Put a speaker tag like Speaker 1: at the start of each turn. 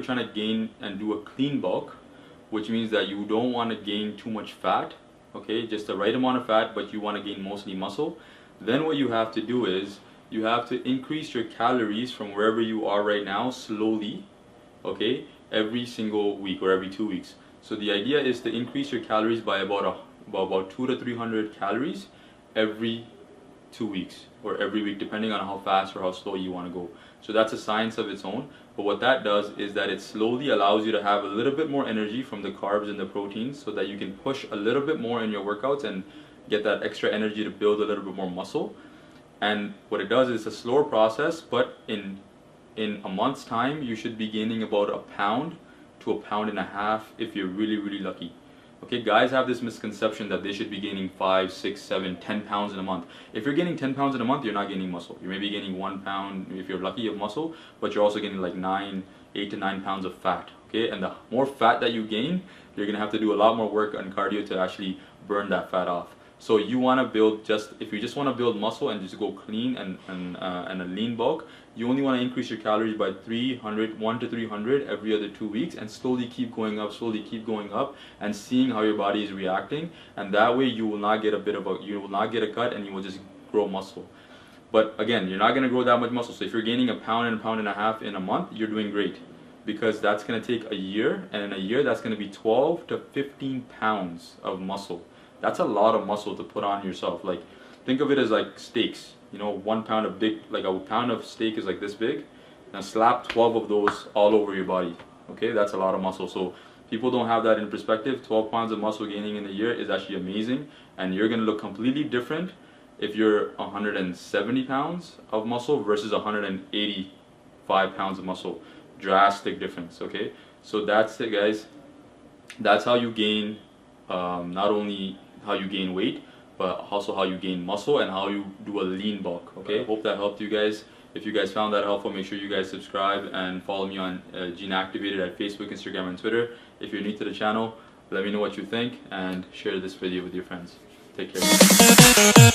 Speaker 1: you're trying to gain and do a clean bulk, which means that you don't want to gain too much fat, okay, just the right amount of fat, but you want to gain mostly muscle, then what you have to do is you have to increase your calories from wherever you are right now slowly, okay, every single week or every 2 weeks. So the idea is to increase your calories by about 200 to 300 calories every 2 weeks or every week, depending on how fast or how slow you want to go. So that's a science of its own. But what that does is that it slowly allows you to have a little bit more energy from the carbs and the proteins, so that you can push a little bit more in your workouts and get that extra energy to build a little bit more muscle. And what it does is a slower process, but in a month's time you should be gaining about a pound to a pound and a half if you're really lucky. Okay, guys have this misconception that they should be gaining 5, 6, 7, 10 pounds in a month. If you're gaining 10 pounds in a month, you're not gaining muscle. You may be gaining 1 pound if you're lucky of muscle, but you're also getting like 8 to 9 pounds of fat. Okay, and the more fat that you gain, you're gonna have to do a lot more work on cardio to actually burn that fat off. So you want to build if you just want to build muscle and just go clean and a lean bulk, you only want to increase your calories by 1 to 300 every other 2 weeks, and slowly keep going up and seeing how your body is reacting. And that way you will not get a cut, and you will just grow muscle. But again, you're not going to grow that much muscle. So if you're gaining a pound and a half in a month, you're doing great, because that's going to take a year, and in a year that's going to be 12 to 15 pounds of muscle. That's a lot of muscle to put on yourself. Like, think of it as like steaks. You know, 1 pound of a pound of steak is like this big. Now slap 12 of those all over your body. Okay, that's a lot of muscle. So people don't have that in perspective. 12 pounds of muscle gaining in a year is actually amazing, and you're gonna look completely different if you're 170 pounds of muscle versus 185 pounds of muscle. Drastic difference. Okay, so that's it, guys. That's how you gain, not only how you gain weight, but also how you gain muscle and how you do a lean bulk. Okay, hope that helped you guys. If you guys found that helpful, make sure you guys subscribe and follow me on Gene Activated at Facebook, Instagram, and Twitter. If you're new to the channel, let me know what you think and share this video with your friends. Take care.